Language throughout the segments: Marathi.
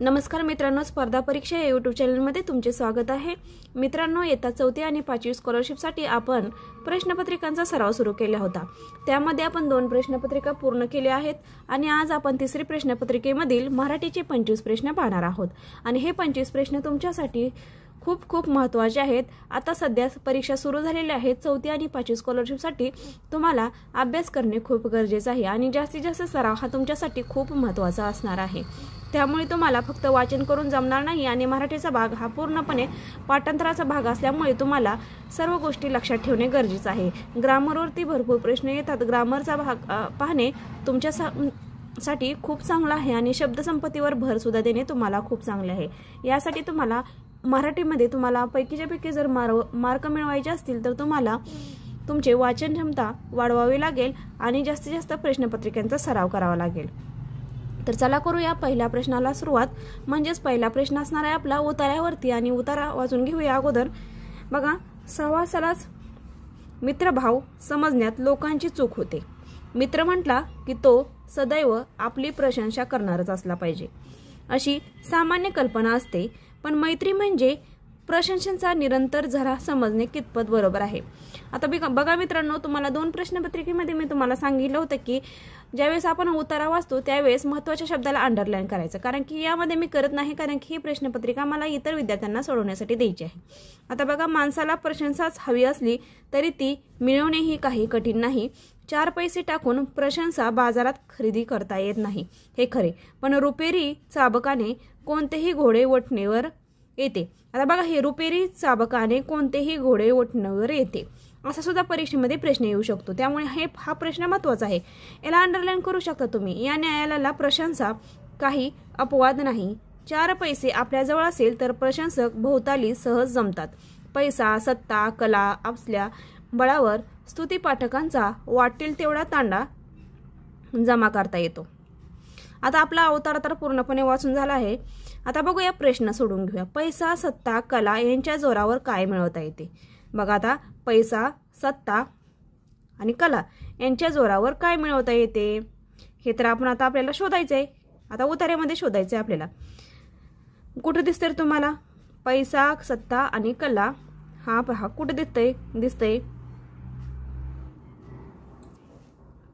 नमस्कार मित्रांनो, स्पर्धा परीक्षा या यूट्यूब चॅनलमध्ये तुमचे स्वागत आहे। मित्रांनो, इयत्ता 4थी आणि 5वी स्कॉलरशिपसाठी आपण प्रश्नपत्रिकांचा सराव सुरू केला होता। त्यामध्ये आपण 2 प्रश्नपत्रिका पूर्ण केल्या आहेत आणि आज आपण तिसरी प्रश्नपत्रिकेमधील मराठीचे 25 प्रश्न पाहणार आहोत आणि हे 25 प्रश्न तुमच्यासाठी खूप महत्त्वाचे आहेत। आता सध्या परीक्षा सुरू झालेल्या आहेत। 4थी आणि 5वी स्कॉलरशिपसाठी तुम्हाला अभ्यास करणे खूप गरजेचे आहे आणि जास्तीत जास्त सराव हा तुमच्यासाठी खूप महत्त्वाचा असणार आहे। त्यामुळे तुम्हाला फक्त वाचन करून जमणार नाही आणि मराठीचा भाग हा पूर्णपणे पाठांतराचा भाग असल्यामुळे तुम्हाला सर्व गोष्टी लक्षात ठेवणे गरजेचे आहे। ग्रामरवरती भरपूर प्रश्न येतात। ग्रामरचा भाग पाहणे तुमच्यासाठी खूप चांगला आहे आणि शब्दसंपत्तीवर भर सुद्धा देणे तुम्हाला खूप चांगले आहे। यासाठी तुम्हाला मराठीमध्ये तुम्हाला पैकीच्या पैकी जर मार्क मिळवायचे असतील तर तुम्हाला तुमचे वाचन क्षमता वाढवावी लागेल आणि जास्तीत जास्त प्रश्नपत्रिकांचा सराव करावा लागेल। तर चला करूया पहिल्या प्रश्नाला सुरुवात। म्हणजेच पहिला प्रश्न असणार आहे आपला उतार्यावरती आणि उतारा वाचून घेऊया अगोदर। बघा, सहवासालाच मित्रभाव समजण्यात लोकांची चूक होते। मित्र म्हटला की तो सदैव आपली प्रशंसा करणारच असला पाहिजे अशी सामान्य कल्पना असते, पण मैत्री म्हणजे प्रशंसांचा निरंतर झरा समजणे कितपत बरोबर आहे। आता बघा मित्रांनो, तुम्हाला 2 प्रश्नपत्रिकेमध्ये मी तुम्हाला सांगितलं होतं की ज्यावेळेस आपण उतारा वाचतो त्यावेळेस महत्त्वाच्या शब्दाला अंडरलाईन करायचं, कारण की यामध्ये मी करत नाही, कारण की ही प्रश्नपत्रिका मला इतर विद्यार्थ्यांना सोडवण्यासाठी द्यायची आहे। आता बघा, माणसाला प्रशंसाच हवी असली तरी ती मिळवणेही काही कठीण नाही। 4 पैसे टाकून प्रशंसा बाजारात खरेदी करता येत नाही, हे खरे, पण रुपेरी चाबकाने कोणतेही घोडे वटणीवर येते। आता बघा, हे रुपेरी चाबकाने कोणतेही घोडे वटणीवर येते असा सुद्धा परीक्षेमध्ये प्रश्न येऊ शकतो। त्यामुळे हा प्रश्न महत्त्वाचा आहे, याला अंडरलाईन करू शकता तुम्ही। या न्यायालयाला प्रशंसा काही अपवाद नाही। 4 पैसे आपल्याजवळ असेल तर प्रशंसक भोवताली सहज जमतात। पैसा, सत्ता, कला असल्या बळावर स्तुतीपाठकांचा वाटेल तेवढा तांडा जमा करता येतो। आता आपला अवतार तर पूर्णपणे वाचून झाला आहे। आता बघूया प्रश्न सोडून घेऊया। पैसा, सत्ता, कला यांच्या जोरावर काय मिळवता येते? बघा, आता पैसा, सत्ता आणि कला यांच्या जोरावर काय मिळवता येते हे तर आपल्याला शोधायचं आहे। आता उतार्यामध्ये शोधायचं आहे आपल्याला। कुठे दिसतंय तुम्हाला पैसा, सत्ता आणि कला? हा पहा, कुठे दिसतंय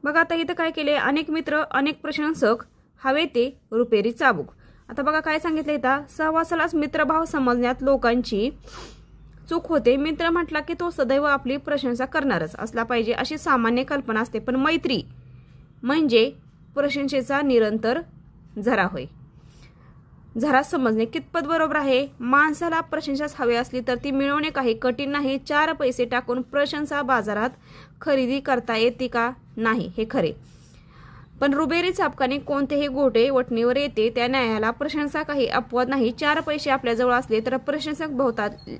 बघा। आता इथं काय केले, अनेक मित्र, अनेक प्रशंसक, हवे ते रुपेरी चाबूक। आता बघा काय सांगितलं इथं, सहवासालाच मित्रभाव समजण्यात लोकांची चूक होते। मित्र म्हटला की तो सदैव आपली प्रशंसा करणारच असला पाहिजे अशी सामान्य कल्पना असते, पण मैत्री म्हणजे प्रशंसेचा निरंतर झरा होय। झरा समजणे कितपत बरोबर आहे? माणसाला प्रशंसाच हवी असली तर ती मिळवणे काही कठीण नाही। 4 पैसे टाकून प्रशंसा बाजारात खरेदी करता येते का? नाही, हे खरे, पण रुपेरी चाबकाने कोणतेही घोडे वटणीवर येते। त्या न्यायाला प्रशंसा काही अपवाद नाही। 4 पैसे आपल्याजवळ असले तर प्रशंसक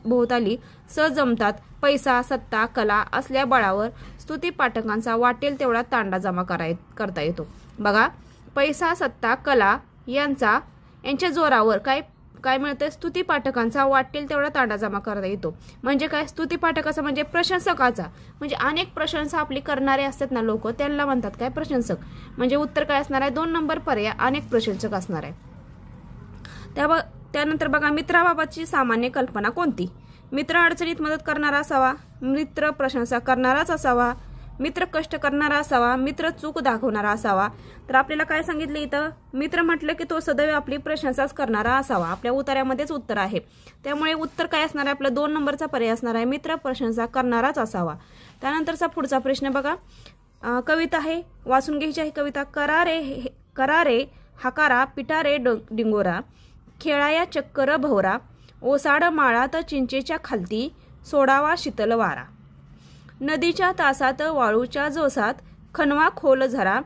भोवताली सहज जमतात। पैसा, सत्ता, कला असल्या बळावर स्तुतीपाठकांचा वाटेल तेवढा तांडा जमा करता येतो। बघा, पैसा, सत्ता, कला यांच्या जोरावर काय मिळतं? स्तुतीपाठकांचा वाटेल तेवढा तांडा जमा करता येतो। म्हणजे काय? स्तुतीपाठकाचा म्हणजे प्रशंसकाचा, म्हणजे अनेक प्रशंसा आपली करणारे असतात ना लोक, त्यांना म्हणतात काय? प्रशंसक। म्हणजे उत्तर काय असणार आहे? 2 नंबर पर्याय, अनेक प्रशंसक असणार आहे। त्यानंतर बघा, मित्राबाबतची सामान्य कल्पना कोणती? मित्र अडचणीत मदत करणारा असावा, मित्र प्रशंसा करणाराच असावा, मित्र कष्ट करणारा असावा, मित्र चूक दाखवणारा असावा। तर आपल्याला काय सांगितलं इथं, मित्र म्हटलं की तो सदैव आपली प्रशंसाच करणारा असावा। आपल्या उतार्यामध्येच उत्तर आहे, त्यामुळे उत्तर काय असणार आहे? आपला 2 नंबरचा पर्याय असणार आहे, मित्र प्रशंसा करणाराच असावा। त्यानंतरचा पुढचा प्रश्न बघा, कविता आहे, वाचून घ्यायची आहे कविता। करारे हकारा, पिटारे डिंगोरा, खेळाया चक्कर भवरा, ओसाड माळात चिंचेच्या खालती, सोडावा शीतल वारा, नदीच्या तासात वाळूच्या जोसात, खणवा खोल झरा,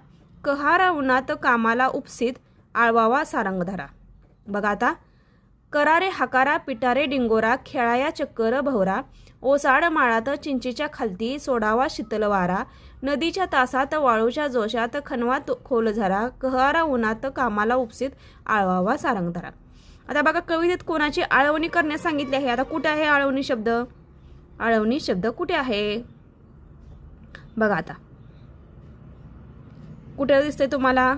कहारा उन्हात कामाला उपसीत, आळवावा सारंग धरा। बघा, आता करारे हकारा, पिटारे डिंगोरा, खेळाया चक्कर भवरा, ओसाड माळात चिंचेच्या खालती, सोडावा शीतल वारा, नदीच्या तासात वाळूच्या जोशात, खणवा खोल झरा, कहारा उन्हात कामाला उपसीत, आळवावा सारंग धरा। आता बघा, कवितेत कोणाची आळवणी करण्यास सांगितली आहे? आता कुठे आहे आळवणी शब्द? आळवणी शब्द कुठे आहे? बघा, आता कुठे दिसतंय तुम्हाला?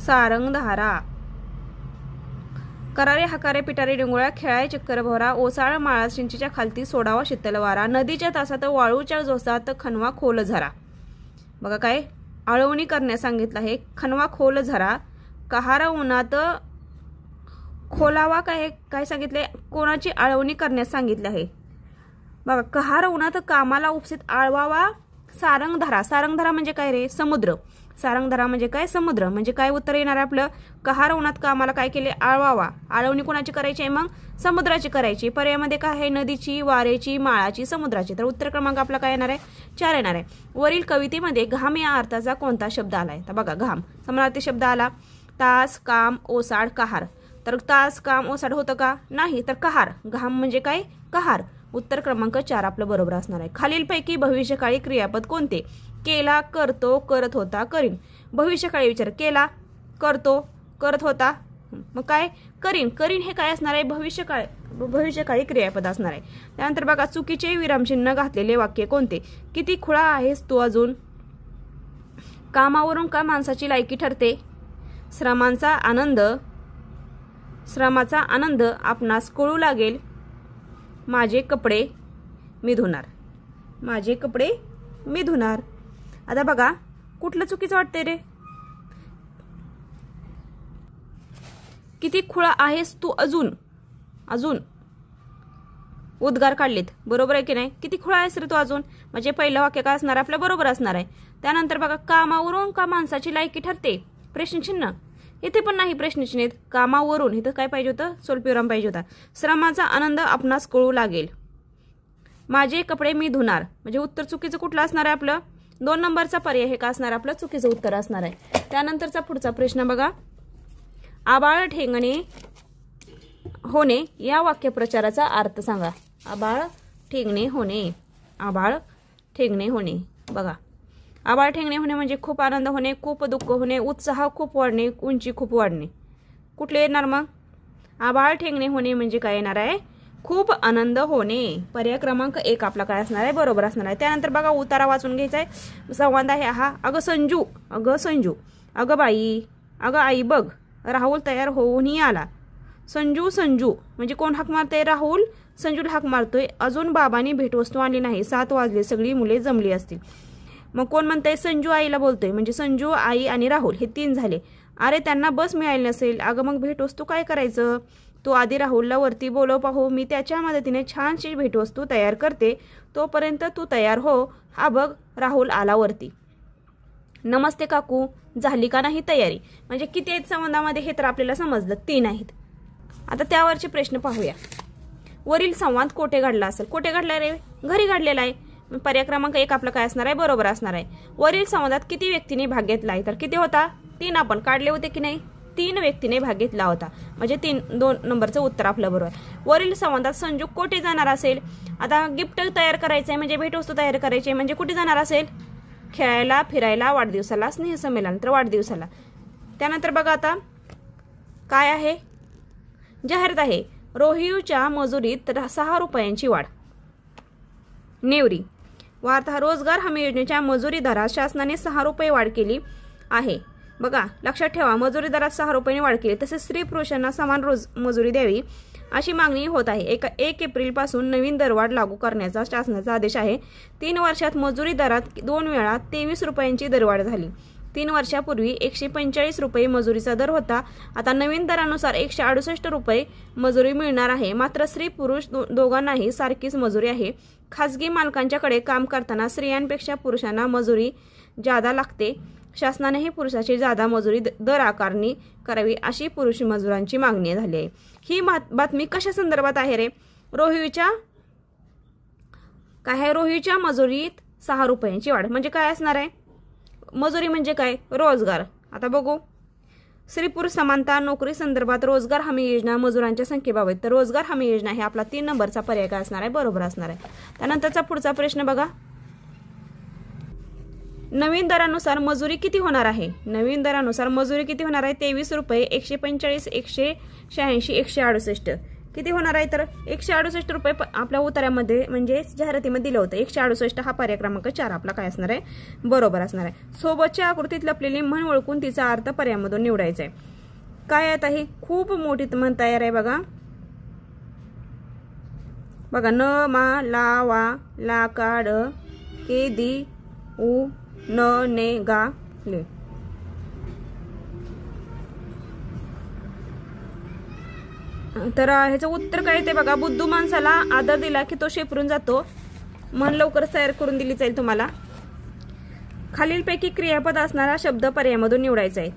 सारंगधारा। करारे हकारे पिटारे डिंगोळा खेळाय चक्कर भोरा ओसाळ माळा चिंचीच्या खालती सोडावा शीतल वारा नदीच्या तासात वाळूच्या जोसात खनवा खोल झरा. बघा काय आळवणी करण्यास सांगितलं आहे. खनवा खोल झरा कहारा उन्हात खोलावा काय सांगितले कोणाची आळवणी करण्यास सांगितले आहे. बघा कहार उन्हात कामाला उपस्थित आळवावा सारंगधरा. सारंगधरा म्हणजे काय रे समुद्र. सारंगधरा म्हणजे काय समुद्र. म्हणजे काय उत्तर येणार आहे आपलं कहार उन्हात कामाला काय केले आळवावा. आळवणी कोणाची करायची आहे मग समुद्राची करायची. पर्यायामध्ये काय आहे नदीची वारेची माळाची समुद्राची. तर उत्तर क्रमांक आपला काय येणार आहे 4 येणार आहे. वरील कवितेमध्ये घाम या अर्थाचा कोणता शब्द आलाय तर बघा घाम समानार्थी शब्द आला. तास काम ओसाड कहार. तर तास काम ओसाड होतं का नाही तर कहार. घाम म्हणजे काय कहार. उत्तर क्रमांक 4 आपलं बरोबर असणार आहे. खालीलपैकी भविष्यकाळी क्रियापद कोणते केला करतो करत होता करीन. भविष्यकाळी विचार केला करतो करत होता मग काय करीन. करीन हे काय असणार आहे भविष्यकाळी क्रियापद असणार आहे. त्यानंतर बघा चुकीचे विरामचिन्ह घातलेले वाक्य कोणते किती खुळा आहेस तू अजून. कामावरून का माणसाची लायकी ठरते. श्रमाचा आनंद आपणास कळू लागेल. माझे कपडे मी धुणार. माझे कपडे मी धुणार. आता बघा कुठलं चुकीचं वाटतंय रे. किती खुळा आहेस तू अजून. उद्गार काढलेत बरोबर आहे की नाही. किती खुळा आहेस रे तू अजून म्हणजे पहिलं वाक्य काय असणार आपलं बरोबर असणार आहे. त्यानंतर बघा कामावरून का माणसाची लायकी ठरते प्रश्नचिन्ह. इथे पण नाही प्रश्नचिन्ह कामावरून इथं काय पाहिजे होतं स्वल्पविराम पाहिजे होता. श्रमाचा आनंद आपणास कळू लागेल. माझे कपडे मी धुणार म्हणजे उत्तर चुकीचं कुठलं असणार आहे आपलं 2 नंबरचा पर्याय हे का असणार आपलं चुकीचं उत्तर असणार आहे. त्यानंतरचा पुढचा प्रश्न बघा आबाळ ठेंगणे होणे या वाक्यप्रचाराचा अर्थ सांगा. आबाळ ठेंगणे होणे बघा आबाळ ठेंगणे होणे म्हणजे खूप आनंद होणे खूप दुःख होणे उत्साह खूप वाढणे उंची खूप वाढणे. कुठले येणार मग आबाळ ठेंगणे होणे म्हणजे काय येणार आहे खूप आनंद होणे. पर्याय क्रमांक 1 आपला काय असणार आहे बरोबर असणार आहे. त्यानंतर बघा उतारा वाचून घ्यायचा आहे. संवाद आहे हा. अगं संजू अगं बाई अगं आई बघ राहुल तयार होऊनही आला. संजू म्हणजे कोण हाक मारतोय राहुल संजूला हाक मारतोय. अजून बाबांनी भेटवस्तू आणली नाही 7 वाजले सगळी मुले जमली असतील. मग कोण म्हणतंय संजू आईला बोलतोय म्हणजे संजू आई आणि राहुल हे 3 झाले. अरे त्यांना बस मिळाली नसेल. अगं मग भेटवस्तू काय करायचं तू आधी राहुलला वरती बोलव पाहू मी त्याच्या मदतीने छानशी भेटवस्तू तयार करते तोपर्यंत तू तयार हो. हा बघ राहुल आला वरती. नमस्ते काकू झाली का नाही तयारी म्हणजे किती आहेत संवादामध्ये हे तर आपल्याला समजलं 3 आहेत. आता त्यावरचे प्रश्न पाहूया. वरील संवाद कोठे घडला असेल. कोठे घडला रे घरी घडलेला आहे. पर्याय क्रमांक 1 आपलं काय असणार आहे बरोबर असणार आहे. वरील संवादात किती व्यक्तींनी भाग घेतला आहे तर किती होता 3 आपण काढले होते की नाही 3 व्यक्तीने भाग घेतला होता म्हणजे 2 नंबरचं उत्तर आपलं बरोबर. वरील संवादात संजू कोठे जाणार असेल. आता गिफ्ट तयार करायचंय म्हणजे भेटवस्तू तयार करायची म्हणजे कुठे जाणार असेल खेळायला फिरायला वाढदिवसाला स्नेहसंमेलन तर वाढदिवसाला. त्यानंतर बघा आता काय आहे जाहिरात आहे. रोहियूच्या मजुरीत 6 रुपयांची वाढ. नेवरी वार्ता रोजगार हमी योजनेच्या मजुरी दरात शासनाने 6 रुपये वाढ केली आहे. बघा लक्षात ठेवा मजुरी दरात 6 रुपयांनी वाढ केली. तसेच स्त्री पुरुषांना समान मजुरी द्यावी अशी मागणी होत आहे. 1 एप्रिल पासून नवीन दरवाढ लागू करण्याचा शासनाचा आदेश आहे. 3 वर्षात मजुरी दरात 2 वेळा 23 रुपयांची दरवाढ झाली. 3 वर्षापूर्वी 145 रुपये मजुरीचा दर होता. आता नवीन दरानुसार 168 रुपये मजुरी मिळणार आहे. मात्र स्त्री पुरुष दोघांनाही सारखीच मजुरी आहे. खासगी मालकांच्याकडे काम करताना स्त्रियांपेक्षा पुरुषांना मजुरी जादा लागते. शासनानेही पुरुषाची जादा मजुरी दर आकारणी करावी अशी पुरुष मजुरांची मागणी झाली आहे. ही बातमी कशा संदर्भात आहे रे रोहियूच्या मजुरीत 6 रुपयांची वाढ म्हणजे काय असणार आहे मजुरी म्हणजे काय रोजगार. आता बघू स्त्री पुरुष समानता नोकरी संदर्भात रोजगार हमी योजना मजुरांच्या संख्येबाबत तर रोजगार हमी योजना हे आपला 3 नंबरचा पर्याय काय असणार आहे बरोबर असणार आहे. त्यानंतरचा पुढचा प्रश्न बघा नवीन दरानुसार मजुरी किती होणार आहे. नवीन दरानुसार मजुरी किती होणार आहे 23 रुपये 145 186 168 किती होणार आहे तर 168 रुपये आपल्या उत्तरामध्ये म्हणजे जाहिरातीमध्ये दिलं होतं 168 हा पर्याय क्रमांक 4 आपला काय असणार आहे बरोबर असणार आहे. सोबतच्या आकृतीत लपलेली म्हण ओळखून तिचा अर्थ पर्यायामधून निवडायचा आहे. काय आता हे खूप मोठी म्हण तयार आहे बघा. बघा न मा ला वा ला का ड के दी उ न ने गा ले. तर ह्याचं उत्तर काय ते बघा. बुद्धू माणसाला आदर दिला की तो शेपरून जातो. मन लवकरच तयार करून दिली जाईल तुम्हाला. खालीलपैकी क्रियापद असणारा शब्द पर्यायामधून निवडायचा आहे.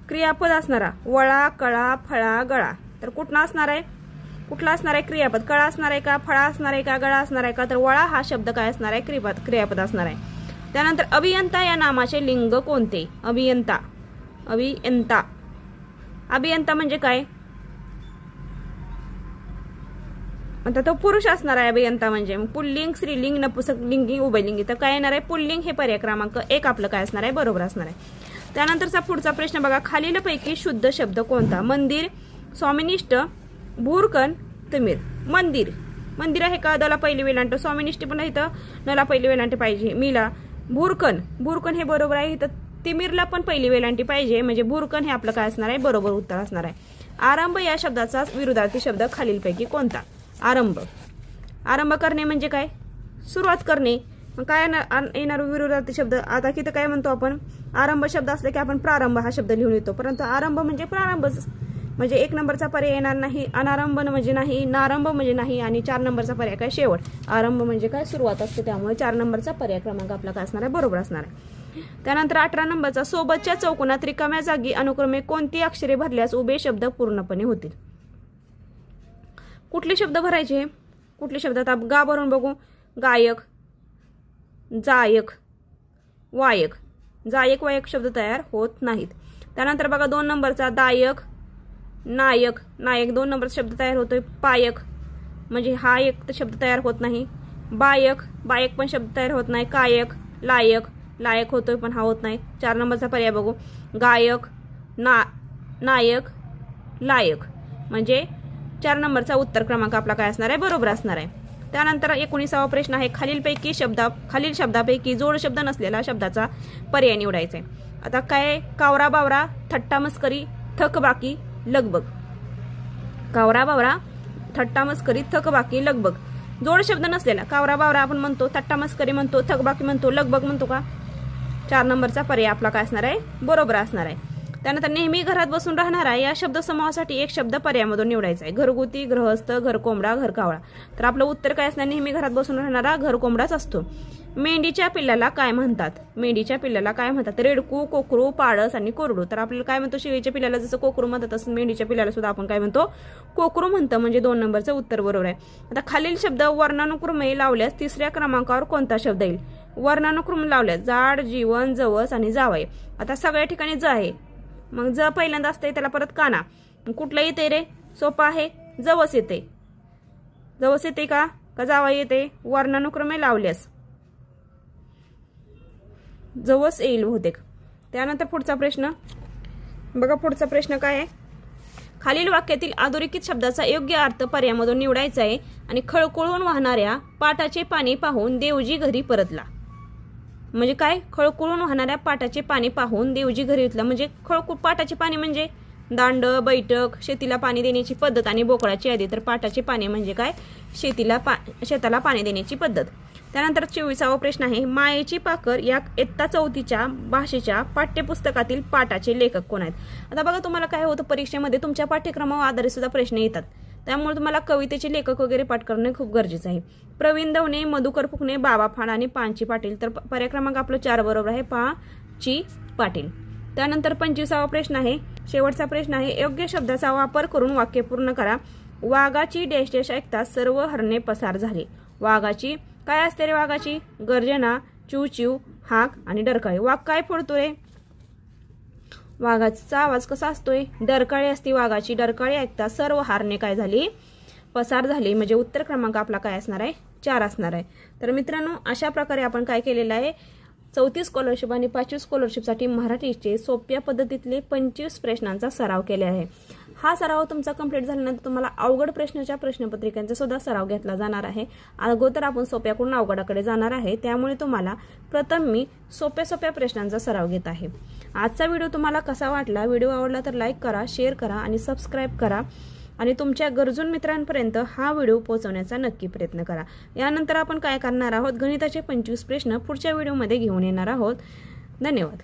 क्रियापद असणारा वळा, कळा, फळा, गळा. तर कुठला असणार आहे क्रियापद? कळा असणार आहे का, फळा असणार आहे का, गळा असणार आहे का? तर वळा हा शब्द काय असणार आहे? क्रियापद असणार आहे. त्यानंतर अभियंता या नामाचे लिंग कोणते? अभियंता म्हणजे काय? आता तो पुरुष असणार आहे अभियंता म्हणजे. पुल्लिंग, स्त्रीलिंग, नपुंसकलिंगी, उभयलिंगी. तर काय येणार आहे? पुल्लिंग हे पर्याय क्रमांक 1 आपलं काय असणार आहे? बरोबर असणार आहे. त्यानंतरचा पुढचा प्रश्न बघा. खालीलपैकी शुद्ध शब्द कोणता? मंदिर, स्वामिनिष्ठ, भूरकन, तिमीर. मंदिर आहे का? दला पहिली वेलांट. स्वामिनिष्ठ पण इथं नला पहिली वेलांटी पाहिजे. मीला भूरकन हे बरोबर आहे. इथं तिमीरला पण पहिली वेलांटी पाहिजे. म्हणजे भूरकन हे आपलं काय असणार आहे? बरोबर उत्तर असणार आहे. आरंभ या शब्दाचा विरुद्धार्थी शब्द खालीलपैकी कोणता? आरंभ करणे म्हणजे काय? सुरुवात करणे. मग काय येणार विरुद्धार्थी शब्द? आता किती काय म्हणतो आपण? आरंभ शब्द असले की आपण प्रारंभ हा शब्द लिहून येतो. परंतु आरंभ म्हणजे प्रारंभच. म्हणजे 1 नंबरचा पर्याय येणार नाही. अनारंभ म्हणजे नाही, नारंभ म्हणजे नाही आणि 4 नंबरचा पर्याय काय? शेवट. आरंभ म्हणजे काय? सुरुवात असते. त्यामुळे 4 नंबरचा पर्याय क्रमांक आपला काय असणार आहे? बरोबर असणार आहे. त्यानंतर 18 नंबरचा सोबतच्या चौकोनात रिकाम्या जागी अनुक्रमे कोणती अक्षरे भरल्यास उभे शब्द पूर्णपणे होतील? कुठले शब्द भरायचे? कुठले शब्द? आता गा भरून बघू. गायक, जायक, वायक. जायक वायक शब्द तयार होत नाहीत. त्यानंतर बघा 2 नंबरचा दायक, नायक. 2 नंबरचा शब्द तयार होतोय. पायक म्हणजे हा एक शब्द तयार होत नाही. बायक पण शब्द तयार होत नाही. कायक, लायक होतोय पण हा होत नाही. 4 नंबरचा पर्याय बघू. गायक, नायक, लायक. म्हणजे 4 नंबरचा उत्तर क्रमांक आपला काय असणार आहे? बरोबर असणार आहे. त्यानंतर 19वा प्रश्न आहे. खालील शब्दापैकी जोड शब्द नसलेला शब्दाचा पर्याय निवडायचा आहे. आता काय? कावरा बावरा, थट्टा मस्करी, थकबाकी, लगबग. कावरा बावरा, थट्टा मस्करी, थकबाकी, लगबग. जोड शब्द नसलेला. कावरा बावरा आपण म्हणतो, थट्टा मस्करी म्हणतो, थकबाकी म्हणतो, लगबग म्हणतो का? 4 नंबरचा पर्याय आपला काय असणार आहे? बरोबर असणार आहे. त्यानंतर नेहमी घरात बसून राहणारा या शब्दसमूहासाठी एक शब्द पर्यायामधून निवडायचा आहे. घरगुती, गृहस्थ, घरकोंबडा, घरकावळा. तर आपलं उत्तर काय असणार? नेहमी घरात बसून राहणारा घरकोंबडाच असतो. मेंढीच्या पिल्लाला काय म्हणतात? रेडकू, कोकरू, पाडस आणि कोरडू. तर आपल्याला काय म्हणतो? शेळीच्या पिल्लाला जसं कोकरू म्हणतात तसं मेंढीच्या पिल्लाला सुद्धा आपण काय म्हणतो? कोकरू म्हणतो. म्हणजे 2 नंबरचं उत्तर बरोबर आहे. आता खालील शब्द वर्णानुक्रमे लावल्यास 3ऱ्या क्रमांकावर कोणता शब्द येईल? वर्णानुक्रम लावल्यास जाड, जीवन, जवस आणि जावई. आता सगळ्या ठिकाणी ज आहे. मग ज पहिल्यांदा असते त्याला परत काना. कुठलं येते रे? सोपा आहे. जवस येते का जावई येते? वर्णानुक्रमे लावल्यास जवस येईल बहुतेक. त्यानंतर पुढचा प्रश्न बघा. पुढचा प्रश्न काय आहे? खालील वाक्यातील अधोरेखित शब्दाचा योग्य अर्थ पर्यायामधून निवडायचा आहे. आणि खळखळून वाहणाऱ्या पाटाचे पाणी पाहून देवजी घरी परतला. म्हणजे काय? खळखळून वाहणाऱ्या पाटाचे पाणी पाहून देवजी घरी परतला. म्हणजे पाटाचे पाणी म्हणजे दांड, बैठक, शेतीला पाणी देण्याची पद्धत आणि बोकळाची यादी. तर पाटाचे पाणी म्हणजे काय? शेताला पाणी देण्याची पद्धत. त्यानंतर 24वा प्रश्न आहे. मायेची पाकर या इयत्ता 4च्या भाषेच्या पाठ्यपुस्तकातील पाठाचे लेखक कोण आहेत? आता बघा तुम्हाला काय होतं परीक्षेमध्ये तुमच्या पाठ्यक्रमावर आधारित सुद्धा प्रश्न येतात. त्यामुळे तुम्हाला कवितेचे लेखक वगैरे पाठ करणे खूप गरजेचं आहे. प्रवीण दवणे, मधुकर फुकणे, बाबा फाड आणि पांची पाटील. तर पर्याय क्रमांक आपलं 4 बरोबर आहे. पांची पाटील. त्यानंतर 25वा प्रश्न आहे. शेवटचा प्रश्न आहे. योग्य शब्दाचा वापर करून वाक्य पूर्ण करा. वाघाची डॅश डॅश ऐकताच सर्व हरणे पसार झाले. वाघाची काय असते रे? वाघाची गर्जना, चिव चिव, हाक आणि डरकाळी. वाघ काय फोडतोय? वाघाचा आवाज कसा असतोय? डरकाळी असते वाघाची. डरकाळी ऐकता सर्व हारणे काय झाली? पसार झाली. म्हणजे उत्तर क्रमांक आपला काय असणार आहे? 4 असणार आहे. तर मित्रांनो अशा प्रकारे आपण काय केलेलं आहे? 34 स्कॉलरशिप आणि 25 स्कॉलरशिपसाठी मराठीचे सोप्या पद्धतीतले 25 प्रश्नांचा सराव केला आहे. हा सराव तुमचा कंप्लीट झाल्यानंतर तुम्हाला अवघड प्रश्नाच्या प्रश्नपत्रिकांचा सुद्धा सराव घेतला जाणार आहे। अगोदर आपण सोप्याकडून अवघडाकडे जाणार आहे, त्यामुळे तुम्हाला प्रथम मी सोप्या प्रश्नांचा सराव घेत आहे। आजचा व्हिडिओ तुम्हाला कसा वाटला? व्हिडिओ आवडला तर लाईक करा, शेअर करा आणि सबस्क्राईब करा आणि तुमच्या गरजून मित्रांपर्यंत हा व्हिडिओ पोहोचवण्याचा नक्की प्रयत्न करा। यानंतर आपण काय करणार आहोत, गणिताचे 25 प्रश्न पुढच्या व्हिडिओमध्ये घेऊन येणार आहोत। धन्यवाद।